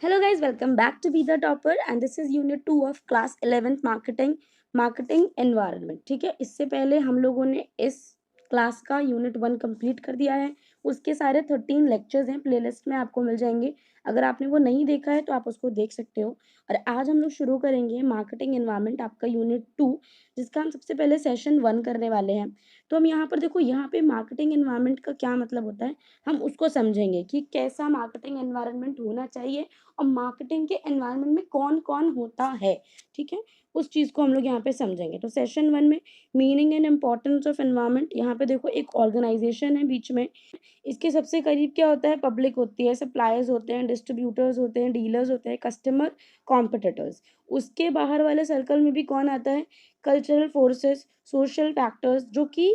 Hello guys, welcome back to Be the Topper and this is unit 2 of class 11th marketing environment। ठीक है, इससे पहले हम लोगों ने इस क्लास का यूनिट 1 कंप्लीट कर दिया है। उसके सारे 13 लेक्चर्स हैं, प्लेलिस्ट में आपको मिल जाएंगे। अगर आपने वो नहीं देखा है तो आप उसको देख सकते हो। और आज हम लोग शुरू करेंगे मार्केटिंग एनवायरनमेंट, आपका यूनिट 2, जिसका हम सबसे पहले सेशन 1 करने वाले हैं। तो हम यहाँ पर देखो, यहाँ पे मार्केटिंग एनवायरनमेंट का क्या मतलब होता है, हम उसको समझेंगे कि कैसा मार्केटिंग एनवायरनमेंट होना चाहिए और मार्केटिंग के एनवायरनमेंट में कौन कौन होता है। ठीक है, उस चीज़ को हम लोग यहाँ पे समझेंगे। तो सेशन 1 में meaning and importance of environment, यहाँ पे देखो एक ऑर्गेनाइजेशन है बीच में, इसके सबसे करीब क्या होता है, पब्लिक होती है, सप्लायर्स होते हैं, डिस्ट्रीब्यूटर्स होते हैं, डीलर्स होते हैं, कस्टमर, कॉम्पिटिटर्स। उसके बाहर वाले सर्कल में भी कौन आता है, कल्चरल फोर्सेस, सोशल फैक्टर्स, जो कि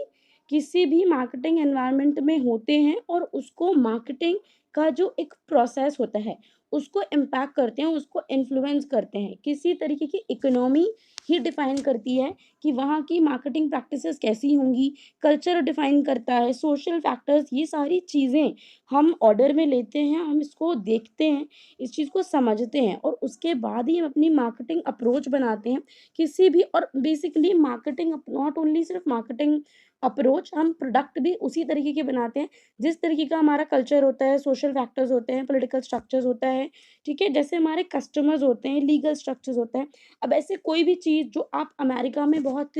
किसी भी मार्केटिंग एनवायरनमेंट में होते हैं और उसको मार्केटिंग का जो एक प्रोसेस होता है उसको इम्पैक्ट करते हैं, उसको इन्फ्लुएंस करते हैं। किसी तरीके की इकोनॉमी ही डिफाइन करती है कि वहाँ की मार्केटिंग प्रैक्टिसेस कैसी होंगी, कल्चर डिफाइन करता है, सोशल फैक्टर्स, ये सारी चीज़ें हम ऑर्डर में लेते हैं, हम इसको देखते हैं, इस चीज़ को समझते हैं और उसके बाद ही हम अपनी मार्केटिंग अप्रोच बनाते हैं किसी भी। और बेसिकली मार्केटिंग नॉट ओनली सिर्फ मार्केटिंग अप्रोच, हम प्रोडक्ट भी उसी तरीके के बनाते हैं जिस तरीके का हमारा कल्चर होता है, सोशल फैक्टर्स होते हैं, पॉलिटिकल स्ट्रक्चर्स होता है। ठीक है, जैसे हमारे कस्टमर्स होते हैं, लीगल स्ट्रक्चर्स होते हैं। अब ऐसे कोई भी चीज़ जो आप अमेरिका में बहुत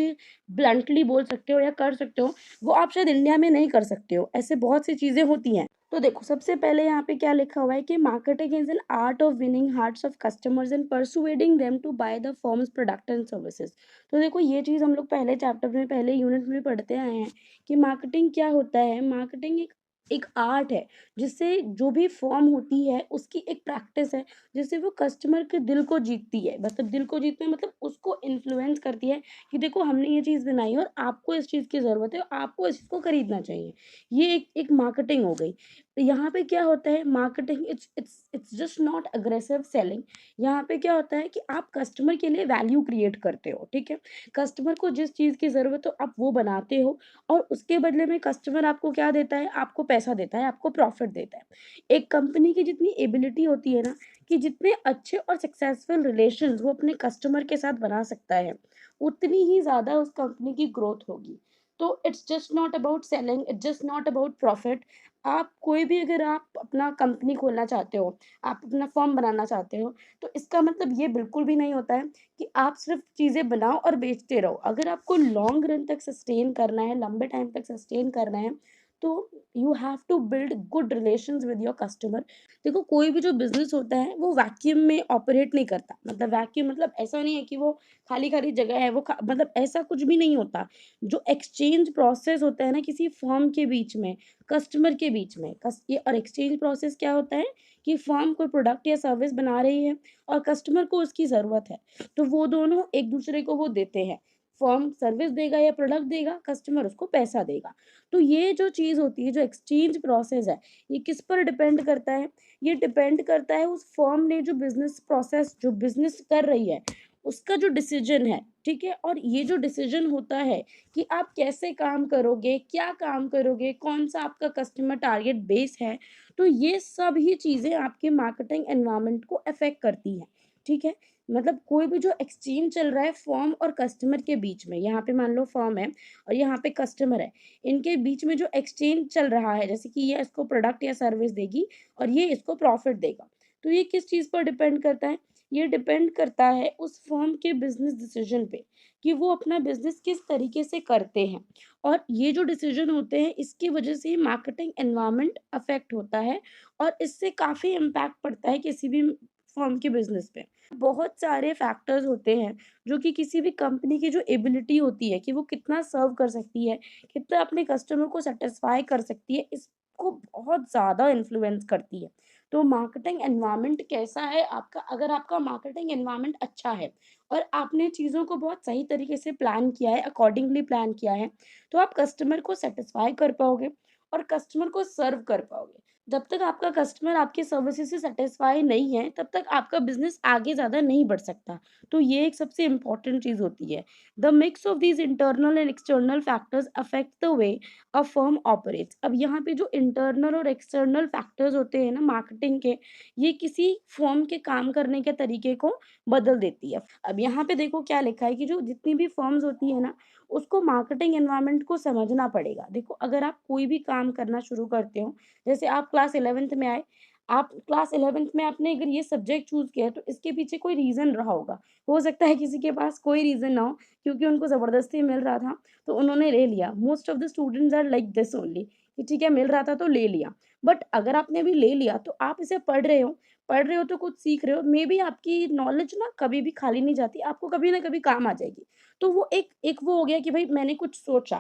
ब्लंटली बोल सकते हो या कर सकते हो, वो आप शायद इंडिया में नहीं कर सकते हो। ऐसे बहुत सी चीज़ें होती हैं। तो देखो, सबसे पहले यहाँ पे क्या लिखा हुआ है कि marketing is an art of winning hearts of customers and persuading them to buy the firm's product and services. तो देखो, ये चीज़ हम लोग पहले चैप्टर में, पहले यूनिट में पढ़ते आए हैं कि मार्केटिंग क्या होता है। मार्केटिंग एक एक आर्ट है, जिससे जो भी फॉर्म होती है उसकी एक प्रैक्टिस है, जिससे वो कस्टमर के दिल को जीतती है। मतलब दिल को जीतना मतलब उसको इन्फ्लुएंस करती है कि देखो, हमने ये चीज़ बनाई और आपको इस चीज़ की ज़रूरत है और आपको इस चीज़ को खरीदना चाहिए। ये एक एक मार्केटिंग हो गई। यहाँ पे क्या होता है, marketing it's just not aggressive selling. यहाँ पे क्या होता है कि आप कस्टमर के लिए वैल्यू क्रिएट करते हो। ठीक है, कस्टमर को जिस चीज़ की ज़रूरत हो आप वो बनाते हो और उसके बदले में कस्टमर आपको क्या देता है, आपको पैसा देता है, आपको प्रॉफिट देता है। एक कंपनी की जितनी एबिलिटी होती है ना, कि जितने अच्छे और सक्सेसफुल रिलेशंस वो अपने कस्टमर के साथ बना सकता है, उतनी ही ज़्यादा उस कंपनी की ग्रोथ होगी। तो it's just not about selling, it's just not about profit. आप कोई भी, अगर आप अपना कंपनी खोलना चाहते हो, आप अपना फर्म बनाना चाहते हो, तो इसका मतलब ये बिल्कुल भी नहीं होता है कि आप सिर्फ चीज़ें बनाओ और बेचते रहो। अगर आपको लॉन्ग रन तक सस्टेन करना है, लंबे टाइम तक सस्टेन करना है, तो you have to build good relations with your customer. देखो, कोई भी जो बिजनेस होता है वो वैक्यूम में ऑपरेट नहीं करता। मतलब वैक्यूम मतलब ऐसा नहीं है कि वो खाली खाली जगह है, वो मतलब ऐसा कुछ भी नहीं होता। जो एक्सचेंज प्रोसेस होता है ना किसी फर्म के बीच में, कस्टमर के बीच में, ये और एक्सचेंज प्रोसेस क्या होता है कि फर्म कोई प्रोडक्ट या सर्विस बना रही है और कस्टमर को उसकी ज़रूरत है, तो वो दोनों एक दूसरे को वो देते हैं। फर्म सर्विस देगा या प्रोडक्ट देगा, कस्टमर उसको पैसा देगा। तो ये जो चीज़ होती है, जो एक्सचेंज प्रोसेस है, ये किस पर डिपेंड करता है, ये डिपेंड करता है उस फर्म ने जो बिजनेस प्रोसेस, जो बिजनेस कर रही है, उसका जो डिसीजन है। ठीक है, और ये जो डिसीजन होता है कि आप कैसे काम करोगे, क्या काम करोगे, कौन सा आपका कस्टमर टारगेट बेस है, तो ये सब ही चीज़ें आपके मार्केटिंग एनवायरनमेंट को अफेक्ट करती हैं। ठीक है, मतलब कोई भी जो एक्सचेंज चल रहा है फर्म और कस्टमर के बीच में, यहाँ पे मान लो फर्म है और यहाँ पे कस्टमर है, इनके बीच में जो एक्सचेंज चल रहा है, जैसे कि ये इसको प्रोडक्ट या सर्विस देगी और ये इसको प्रॉफिट देगा, तो ये किस चीज़ पर डिपेंड करता है, ये डिपेंड करता है उस फर्म के बिजनेस डिसीजन पे कि वो अपना बिजनेस किस तरीके से करते हैं। और ये जो डिसीजन होते हैं, इसकी वजह से मार्केटिंग एनवायरनमेंट अफेक्ट होता है और इससे काफ़ी इम्पैक्ट पड़ता है किसी भी फर्म के बिजनेस पे। बहुत सारे फैक्टर्स होते हैं जो कि किसी भी कंपनी की जो एबिलिटी होती है कि वो कितना सर्व कर सकती है, कितना अपने कस्टमर को सेटिस्फाई कर सकती है, इसको बहुत ज़्यादा इन्फ्लुएंस करती है। तो मार्केटिंग एनवायरनमेंट कैसा है आपका, अगर आपका मार्केटिंग एनवायरनमेंट अच्छा है और आपने चीज़ों को बहुत सही तरीके से प्लान किया है, अकॉर्डिंगली प्लान किया है, तो आप कस्टमर को सेटिस्फाई कर पाओगे और कस्टमर को सर्व कर पाओगे। जब तक आपका कस्टमर आपकी सर्विसेज से सैटिस्फाई नहीं है, तब तक आपका बिज़नेस आगे ज़्यादा नहीं बढ़ सकता। तो ये एक सबसे इम्पोर्टेंट चीज़ होती है। The mix of these internal and external factors affect the way a firm operates. अब यहाँ पे जो इंटरनल और एक्सटर्नल फैक्टर्स होते हैं ना मार्केटिंग के, ये किसी फर्म के काम करने के तरीके को बदल देती है। अब यहाँ पे देखो क्या लिखा है कि जो जितनी भी फर्म्स होती है ना, उसको मार्केटिंग एनवायरनमेंट को समझना पड़ेगा। देखो अगर आप कोई भी काम करना शुरू करते हो, जैसे आप क्लास 11th में आए, आप क्लास 11th में आपने अगर ये सब्जेक्ट चूज़ किया है, तो इसके पीछे कोई रीज़न रहा होगा। हो सकता है किसी के पास कोई रीज़न ना हो, क्योंकि उनको ज़बरदस्ती मिल रहा था, तो उन्होंने ले लिया। Most of the students are like this only कि ठीक है, मिल रहा था तो ले लिया। बट अगर आपने अभी ले लिया, तो आप इसे पढ़ रहे हो तो कुछ सीख रहे हो। मेबी आपकी नॉलेज ना कभी भी खाली नहीं जाती, आपको कभी ना कभी काम आ जाएगी। तो वो एक एक वो हो गया कि भई मैंने कुछ सोचा।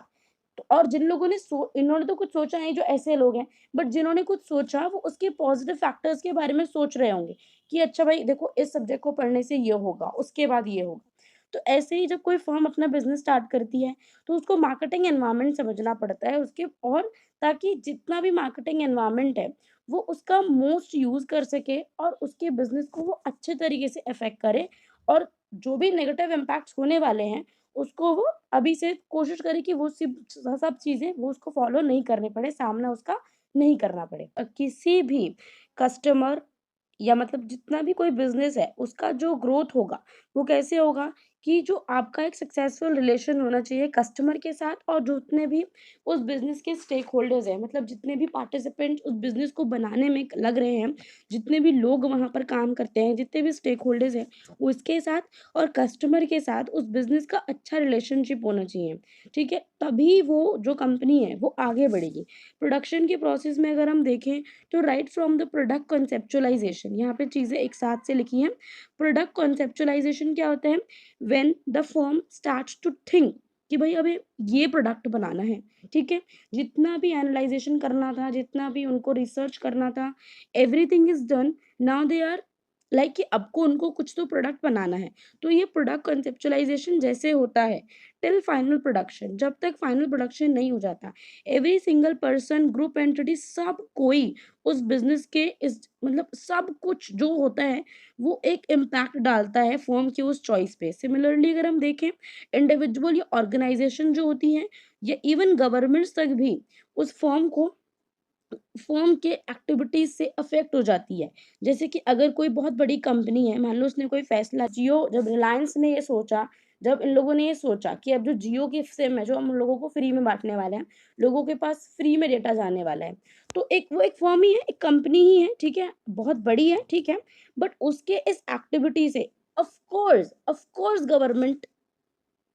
तो और जिन लोगों ने इन्होंने तो कुछ सोचा नहीं, जो ऐसे लोग हैं, बट जिन्होंने कुछ सोचा वो उसके पॉज़िटिव फैक्टर्स के बारे में सोच रहे होंगे कि अच्छा भाई देखो इस सब्जेक्ट को पढ़ने से ये होगा, उसके बाद ये होगा। तो ऐसे ही जब कोई फर्म अपना बिज़नेस स्टार्ट करती है, तो उसको मार्केटिंग एनवायरनमेंट समझना पड़ता है उसके, और ताकि जितना भी मार्केटिंग एनवायरनमेंट है, वो उसका मोस्ट यूज़ कर सके और उसके बिज़नेस को वो अच्छे तरीके से इफ़ेक्ट करे, और जो भी नेगेटिव इम्पैक्ट्स होने वाले हैं, उसको वो अभी से कोशिश करे कि वो सब चीज़ें वो उसको फ़ॉलो नहीं करनी पड़े, सामना उसका नहीं करना पड़े। किसी भी कस्टमर या मतलब जितना भी कोई बिज़नेस है, उसका जो ग्रोथ होगा, वो कैसे होगा कि जो आपका एक सक्सेसफुल रिलेशन होना चाहिए कस्टमर के साथ, और जो जितने भी उस बिज़नेस के स्टेक होल्डर्स हैं, मतलब जितने भी पार्टिसिपेंट्स उस बिज़नेस को बनाने में लग रहे हैं, जितने भी लोग वहाँ पर काम करते हैं, जितने भी स्टेक होल्डर्स हैं, उसके साथ और कस्टमर के साथ उस बिज़नेस का अच्छा रिलेशनशिप होना चाहिए, ठीक है? तभी वो जो कंपनी है, वो आगे बढ़ेगी। प्रोडक्शन के प्रोसेस में अगर हम देखें, तो राइट फ्रॉम द प्रोडक्ट कॉन्सेप्चुअलाइज़ेशन, यहाँ पे चीज़ें एक साथ से लिखी हैं। प्रोडक्ट कॉन्सेप्चुअलाइज़ेशन क्या होता है? When the firm starts to think कि भई हमें ये प्रोडक्ट बनाना है, ठीक है? जितना भी एनालाइज़ेशन करना था, जितना भी उनको रिसर्च करना था, everything is done. Now they are like कि अब को उनको कुछ तो प्रोडक्ट बनाना है। तो ये प्रोडक्ट कॉन्सेप्चुअलाइज़ेशन जैसे होता है टिल फाइनल प्रोडक्शन, जब तक फाइनल प्रोडक्शन नहीं हो जाता, every single person, group, entity, सब कोई उस बिज़नेस के इस मतलब सब कुछ जो होता है, वो एक इम्पैक्ट डालता है फर्म की उस चॉइस पे। सिमिलरली अगर हम देखें, इंडिविजुअल या ऑर्गेनाइज़ेशन जो होती हैं, या इवन गवर्नमेंट्स तक भी उस फर्म के एक्टिविटीज़ से अफ़ेक्ट हो जाती है। जैसे कि अगर कोई बहुत बड़ी कंपनी है, मान लो उसने कोई फ़ैसला, जियो, जब रिलायंस ने ये सोचा, जब इन लोगों ने ये सोचा कि अब जो जियो की सिम है, जो हम लोगों को फ्री में बाँटने वाले हैं, लोगों के पास फ्री में डेटा जाने वाला है। तो एक वो एक फर्म ही है, एक कंपनी ही है, ठीक है? बहुत बड़ी है, ठीक है? बट उसके इस एक्टिविटी से ऑफ़ कोर्स गवर्नमेंट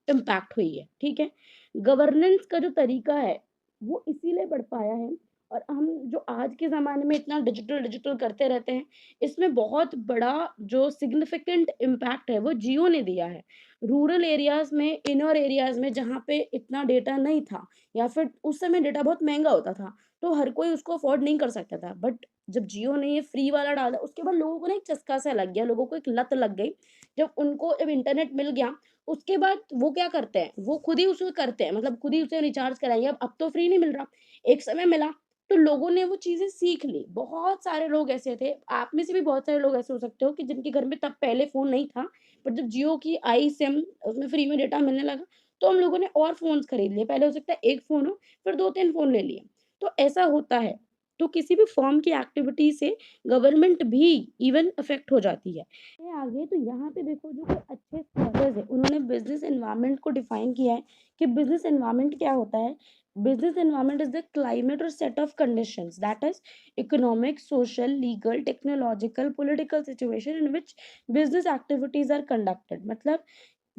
इम्पैक्ट हुई है, ठीक है? गवर्नेंस का जो तरीका है, वो इसीलिए बढ़ पाया है, और हम जो आज के ज़माने में इतना डिजिटल करते रहते हैं, इसमें बहुत बड़ा जो सिग्निफिकेंट इम्पैक्ट है, वो जियो ने दिया है। रूरल एरियाज़ में, इनर एरियाज़ में जहाँ पे इतना डेटा नहीं था, या फिर उस समय डेटा बहुत महँगा होता था, तो हर कोई उसको अफ़ोर्ड नहीं कर सकता था। बट जब जियो ने ये फ्री वाला डाला, उसके बाद लोगों को ना एक चस्का सा लग गया, लोगों को एक लत लग गई। जब इंटरनेट मिल गया, उसके बाद वो क्या करते हैं, वो खुद ही उसे करते हैं, मतलब खुद ही उसे रिचार्ज कराएँगे। अब तो फ्री नहीं मिल रहा, एक समय मिला, तो लोगों ने वो चीज़ें सीख ली। बहुत सारे लोग ऐसे थे, आप में से भी बहुत सारे लोग ऐसे हो सकते हो कि जिनके घर में तब पहले फ़ोन नहीं था, बट जब जियो की आई सिम, उसमें फ्री में डेटा मिलने लगा, तो हम लोगों ने और फ़ोन्स खरीद लिए। पहले हो सकता है 1 फ़ोन हो, फिर 2-3 फ़ोन ले लिए। तो ऐसा होता है। तो किसी भी फ़र्म की एक्टिविटी से गवर्नमेंट भी इवन अफ़ेक्ट हो जाती है। ये आगे तो यहाँ पे देखो, जो कोई अच्छे स्कॉलर्स हैं, उन्होंने बिज़नेस एनवायरनमेंट को डिफाइन किया है कि बिज़नेस एनवायरनमेंट क्या होता है। Business environment is the climate और set of conditions that is economic, social, legal, technological, political situation in which business activities are conducted. मतलब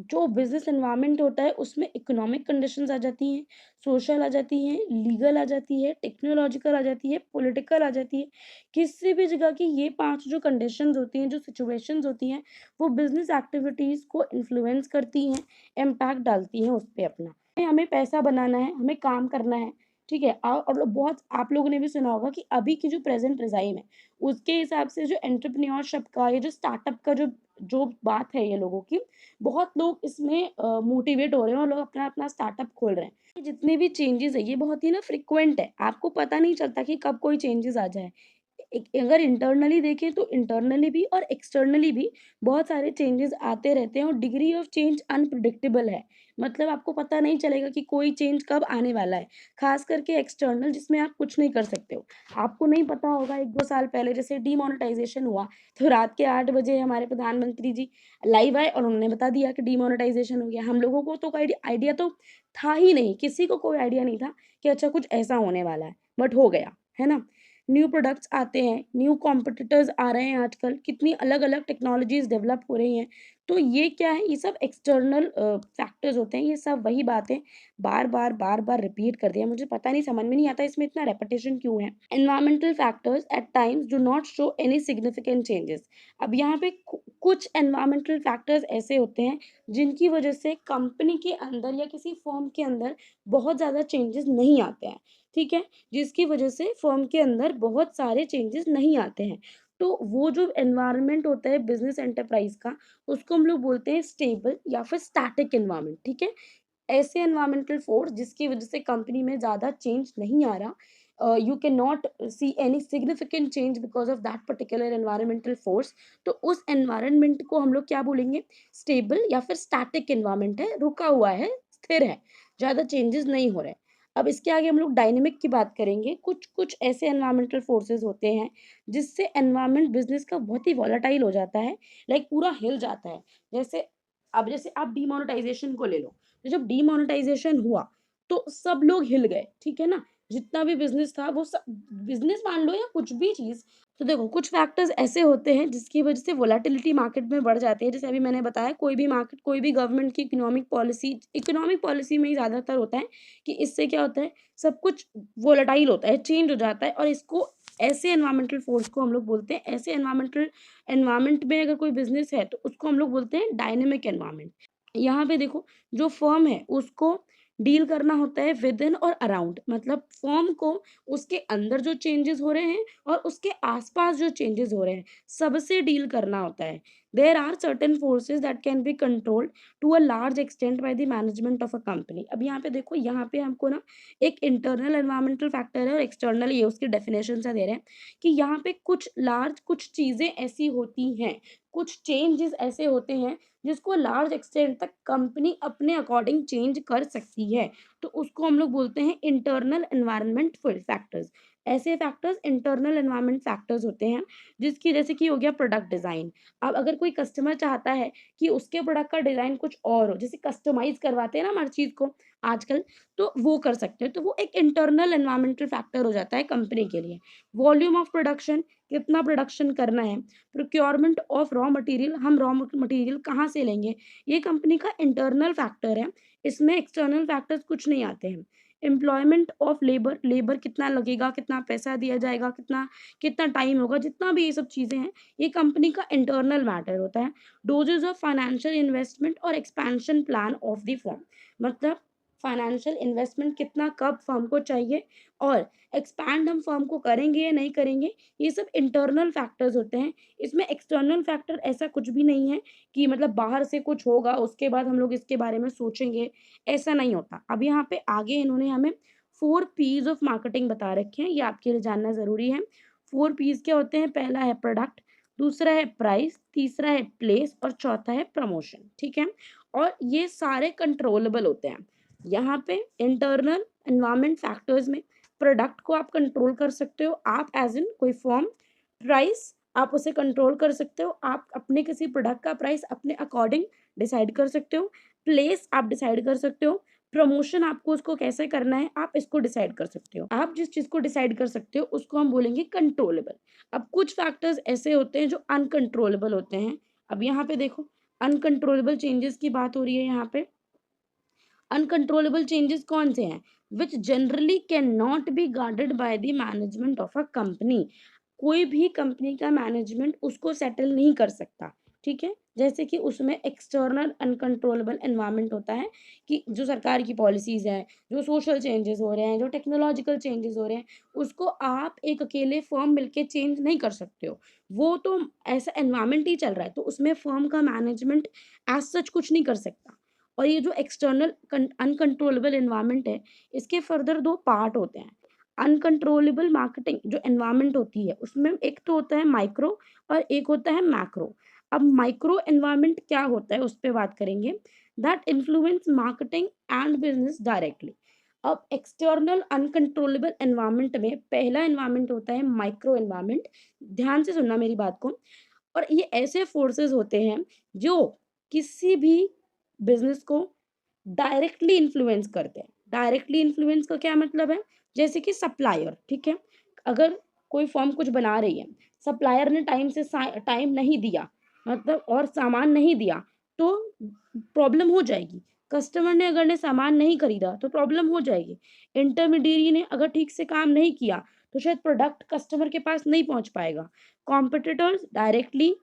जो बिज़नेस एनवायरनमेंट होता है, उसमें इकोनॉमिक कंडीशंस आ जाती हैं, सोशल आ जाती हैं, लीगल आ जाती है, टेक्नोलॉजिकल आ जाती है, पॉलिटिकल आ जाती है। किसी भी जगह की ये 5 जो कंडीशंस होती हैं, जो सिचुएशंस होती हैं, वो बिज़नेस एक्टिविटीज़ को इन्फ्लुएंस करती हैं, इम्पैक्ट डालती हैं उस पे अपना। हमें पैसा बनाना है, हमें काम करना है, ठीक है? और बहुत आप लोगों ने भी सुना होगा कि अभी की जो प्रेज़ेंट टाइम है, उसके हिसाब से जो एंटरप्रेन्योरशिप का, ये जो स्टार्टअप का जो जो बात है ये लोगों की, बहुत लोग इसमें मोटिवेट हो रहे हैं और लोग अपना-अपना स्टार्टअप खोल रहे हैं। जितने भी चेंजेस है ये बहुत ही ना फ्रिक्वेंट है, आपको पता नहीं चलता कि कब कोई चेंजेस आ जाए। अगर इंटरनली देखें तो इंटरनली भी और एक्सटर्नली भी बहुत सारे चेंजेस आते रहते हैं और डिग्री ऑफ चेंज अनप्रिडिक्टेबल है। मतलब आपको पता नहीं चलेगा कि कोई चेंज कब आने वाला है, खास करके एक्सटर्नल जिसमें आप कुछ नहीं कर सकते हो। आपको नहीं पता होगा 1-2 साल पहले जैसे डीमोनेटाइजेशन हुआ, तो रात के 8 बजे हमारे प्रधानमंत्री जी लाइव आए और उन्होंने बता दिया कि डीमोनेटाइजेशन हो गया। हम लोगों को तो कोई आइडिया तो था ही नहीं, किसी को कोई आइडिया नहीं था कि अच्छा कुछ ऐसा होने वाला है, बट हो गया, है ना? न्यू प्रोडक्ट्स आते हैं, न्यू कॉम्पिटिटर्स आ रहे हैं आजकल, कितनी अलग-अलग टेक्नोलॉजीज़ डेवलप हो रही हैं। तो ये क्या है, ये सब एक्सटर्नल फैक्टर्स होते हैं, ये सब वही बातें बार-बार, बार-बार रिपीट कर दिया। मुझे पता नहीं, समझ में नहीं आता इसमें इतना रेपिटेशन क्यों है। Environmental factors at times do not show any significant changes. अब यहाँ पे कुछ एनवायरमेंटल फैक्टर्स ऐसे होते हैं जिनकी वजह से कंपनी के अंदर या किसी फर्म के अंदर बहुत ज़्यादा चेंजेस नहीं आते हैं, ठीक है? जिसकी वजह से फर्म के अंदर बहुत सारे चेंजेस नहीं आते हैं। तो वो जो एनवायरनमेंट होता है बिज़नेस एंटरप्राइज़ का, उसको हम लोग बोलते हैं स्टेबल या फिर स्टैटिक एनवायरनमेंट, ठीक है? ऐसे एनवायरमेंटल फोर्स जिसकी वजह से कंपनी में ज़्यादा चेंज नहीं आ रहा, you can not see any significant change because of that particular environmental force. तो उस एनवायरनमेंट को हम लोग क्या बोलेंगे? स्टेबल या फिर स्टैटिक एनवायरनमेंट है, रुका हुआ है, स्थिर है, ज़्यादा चेंजेस नहीं हो रहे। अब इसके आगे हम लोग डायनामिक की बात करेंगे। कुछ-कुछ ऐसे एनवायरमेंटल फोर्सेस होते हैं, जिससे एनवायरनमेंट बिज़नेस का बहुत ही वोलेटाइल हो जाता है, लाइक पूरा हिल जाता है। जैसे जैसे आप डिमोनेटाइज़ेशन को ले लो, तो जब डिमोनेटाइज़ेशन हुआ, तो सब लोग हिल गए, ठीक है ना? जितना भी बिज़नेस था वो सब, बिज़नेस मान लो या कुछ भी चीज़। तो देखो कुछ फैक्टर्स ऐसे होते हैं जिसकी वज़ह से वोलेटिलिटी मार्केट में बढ़ जाती है। जैसे अभी मैंने बताया, कोई भी मार्केट, कोई भी गवर्नमेंट की इकोनॉमिक पॉलिसी में ही ज़्यादातर होता है कि इससे क्या होता है, सब कुछ वोलेटाइल होता है, चेंज हो जाता है, और इसको ऐसे एनवायरमेंटल फोर्स को हम लोग बोलते हैं, ऐसे एनवायरमेंट में अगर कोई बिज़नेस है तो उसको हम लोग बोलते हैं डायनामिक एनवायरमेंट। यहाँ पे देखो, जो फर्म है उसको डील करना होता है विद इन और अराउंड, मतलब फर्म को उसके अंदर जो चेंजेस हो रहे हैं और उसके आसपास जो चेंजेस हो रहे हैं, सबसे डील करना होता है। There are certain forces that can be controlled to a large extent by the management of a company. अब यहाँ पे देखो, यहाँ पे हमको ना एक इंटरनल एनवायरमेंटल फैक्टर है और एक्सटर्नल, ये उसकी डेफिनेशन सा दे रहे हैं कि यहाँ पे कुछ चीजें ऐसी होती हैं, कुछ चेंजेस ऐसे होते हैं जिसको लार्ज एक्सटेंट तक कंपनी अपने अकॉर्डिंग चेंज कर सकती है। तो उसको हम लोग बोलते हैं इंटरनल एनवायरनमेंट फैक्टर्स। ऐसे फैक्टर्स इंटरनल एनवायरनमेंट फैक्टर्स होते हैं, जिसकी जैसे कि हो गया प्रोडक्ट डिज़ाइन। अब अगर कोई कस्टमर चाहता है कि उसके प्रोडक्ट का डिज़ाइन कुछ और हो, जैसे कस्टमाइज़ करवाते हैं ना हर चीज़ को आजकल, तो वो कर सकते हैं। तो वो एक इंटरनल एनवायरनमेंटल फैक्टर हो जाता है कंपनी के लिए। वॉल्यूम ऑफ प्रोडक्शन, कितना प्रोडक्शन करना है। प्रोक्योरमेंट ऑफ रॉ मटेरियल, हम रॉ मटेरियल कहाँ से लेंगे, ये कंपनी का इंटरनल फैक्टर है, इसमें एक्सटर्नल फैक्टर्स कुछ नहीं आते हैं। एम्प्लॉयमेंट ऑफ लेबर, लेबर कितना लगेगा, कितना पैसा दिया जाएगा, कितना कितना टाइम होगा, जितना भी ये सब चीज़ें हैं, ये कंपनी का इंटरनल मैटर होता है। डोजेज ऑफ फाइनेंशियल इन्वेस्टमेंट और expansion plan of the firm, मतलब फाइनेंशियल इन्वेस्टमेंट कितना कब फर्म को चाहिए और एक्सपैंड हम फर्म को करेंगे या नहीं करेंगे, ये सब इंटरनल फैक्टर्स होते हैं। इसमें एक्सटर्नल फैक्टर ऐसा कुछ भी नहीं है कि मतलब बाहर से कुछ होगा उसके बाद हम लोग इसके बारे में सोचेंगे, ऐसा नहीं होता। अब यहाँ पे आगे इन्होंने हमें 4 पीज़ ऑफ मार्केटिंग बता रखे हैं, ये आपके लिए जानना ज़रूरी है। 4 पीज़ क्या होते हैं? पहला है प्रोडक्ट, दूसरा है प्राइस, तीसरा है प्लेस और चौथा है प्रमोशन, ठीक है? और ये सारे कंट्रोलेबल होते हैं। यहाँ पे इंटरनल एनवायरनमेंट फैक्टर्स में प्रोडक्ट को आप कंट्रोल कर सकते हो, आप एज़ इन कोई फर्म। प्राइस आप उसे कंट्रोल कर सकते हो, आप अपने किसी प्रोडक्ट का प्राइस अपने अकॉर्डिंग डिसाइड कर सकते हो। प्लेस आप डिसाइड कर सकते हो। प्रमोशन आपको उसको कैसे करना है, आप इसको डिसाइड कर सकते हो। आप जिस चीज़ को डिसाइड कर सकते हो उसको हम बोलेंगे कंट्रोलेबल। अब कुछ फैक्टर्स ऐसे होते हैं जो अनकंट्रोलेबल होते हैं। अब यहाँ पे देखो, अनकंट्रोलेबल चेंजेस की बात हो रही है यहाँ पे। अनकंट्रोलेबल चेंजेस कौन से हैं? Which generally can not be guarded by the management of a company. कोई भी कंपनी का मैनेजमेंट उसको सेटल नहीं कर सकता, ठीक है? जैसे कि उसमें एक्सटर्नल अनकंट्रोलेबल एनवायरनमेंट होता है कि जो सरकार की पॉलिसीज़ हैं, जो सोशल चेंजेस हो रहे हैं, जो टेक्नोलॉजिकल चेंजेस हो रहे हैं, उसको आप एक अकेले फर्म मिलके चेंज नहीं कर सकते हो। वो तो ऐसा एनवायरनमेंट ही चल रहा है, तो उसमें फर्म का मैनेजमेंट एज़ सच कुछ नहीं कर सकता। और ये जो एक्सटर्नल अनकंट्रोलेबल एनवायरनमेंट है, इसके फर्दर 2 पार्ट होते हैं। अनकंट्रोलेबल मार्केटिंग जो एनवायरनमेंट होती है, उसमें एक तो होता है माइक्रो और एक होता है मैक्रो। अब माइक्रो एनवायरनमेंट क्या होता है, उस पे बात करेंगे। That influence marketing and business directly. अब एक्सटर्नल अनकंट्रोलेबल एनवायरनमेंट में पहला एनवायरनमेंट होता है माइक्रो एनवायरनमेंट। ध्यान से सुनना मेरी बात को। और ये ऐसे फोर्सेस होते हैं जो किसी भी बिजनेस को डायरेक्टली इन्फ्लुएंस करते हैं। डायरेक्टली इन्फ्लुएंस का क्या मतलब है? जैसे कि सप्लायर, ठीक है? अगर कोई फर्म कुछ बना रही है, सप्लायर ने टाइम से टाइम नहीं दिया, मतलब और सामान नहीं दिया, तो प्रॉब्लम हो जाएगी। कस्टमर ने अगर ने सामान नहीं खरीदा तो प्रॉब्लम हो जाएगी। इंटरमीडिएरी ने अगर ठीक से काम नहीं किया तो शायद प्रोडक्ट कस्टमर के पास नहीं पहुंच पाएगा। कॉम्पिटिटर्स डायरेक्टली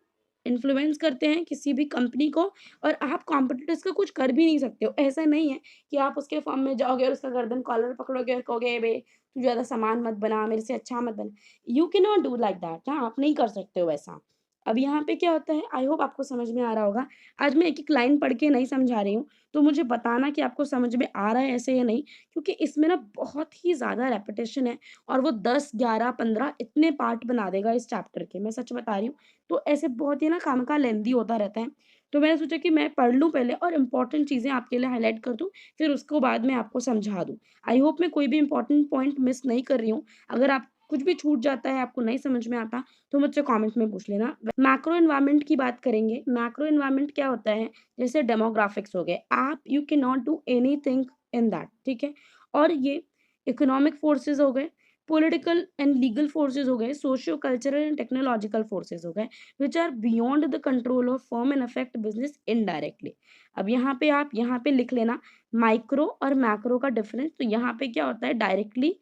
इन्फ्लुएंस करते हैं किसी भी कंपनी को, और आप कॉम्पिटिटर्स का कुछ कर भी नहीं सकते हो। ऐसा नहीं है कि आप उसके फर्म में जाओगे और उसका गर्दन कॉलर पकड़ोगे और कहोगे, बे तू ज़्यादा सामान मत बना, मेरे से अच्छा मत बना। You can not do like that. हाँ, आप नहीं कर सकते हो वैसा। अब यहाँ पे क्या होता है, आई होप आपको समझ में आ रहा होगा। आज मैं एक-एक लाइन पढ़ के नहीं समझा रही हूँ, तो मुझे बताना कि आपको समझ में आ रहा है ऐसे या नहीं, क्योंकि इसमें ना बहुत ही ज़्यादा रेपिटेशन है और वो 10, 11, 15 इतने पार्ट बना देगा इस चैप्टर के, मैं सच बता रही हूँ। तो ऐसे बहुत ही ना खामखा लेंदी होता रहता है। तो मैंने सोचा कि मैं पढ़ लूँ पहले और इम्पोर्टेंट चीज़ें आपके लिए हाइलाइट कर दूँ, फिर उसको बाद में आपको समझा दूँ। आई होप मैं कोई भी इम्पोर्टेंट पॉइंट मिस नहीं कर रही हूँ। अगर आप कुछ भी छूट जाता है, आपको नहीं समझ में आता, तो मुझसे कमेंट में पूछ लेना। मैक्रो एनवायरनमेंट की बात करेंगे। मैक्रो एनवायरनमेंट क्या होता है? जैसे डेमोग्राफिक्स हो गए, आप you can not do anything in that, ठीक है? और ये इकोनॉमिक फोर्सेस हो गए, पॉलिटिकल एंड लीगल फोर्सेस हो गए, socio cultural and technological forces हो गए, which are beyond the control of firm and affect business indirectly. अब यहाँ पे आप यहाँ पे लिख लेना माइक्रो और मैक्रो का डिफरेंस। तो यहाँ पे क्या होता है, डायरेक्टली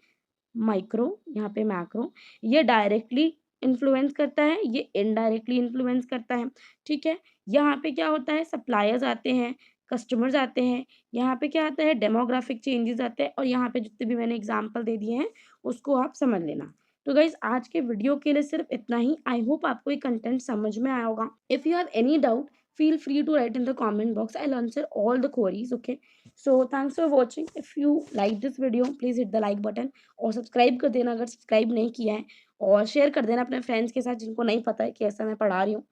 माइक्रो, यहाँ पे मैक्रो। ये डायरेक्टली इन्फ्लुएंस करता है, ये इनडायरेक्टली इन्फ्लुएंस करता है, ठीक है? यहाँ पे क्या होता है, सप्लायर्स आते हैं, कस्टमर्स आते हैं, यहाँ पे क्या आता है, डेमोग्राफिक चेंजेस आते हैं, और यहाँ पे जितने भी मैंने एग्जांपल दे दिए हैं उसको आप समझ लेना। तो गाइस आज के वीडियो के लिए सिर्फ इतना ही। आई होप आपको ये कंटेंट समझ में आया होगा। If you have any doubt, feel free to write in the comment box. I'll answer all the queries, okay? So thanks for watching. If you like this video, please hit the like button और subscribe कर देना अगर subscribe नहीं किया है, और share कर देना अपने फ्रेंड्स के साथ जिनको नहीं पता है कि ऐसा मैं पढ़ा रही हूँ।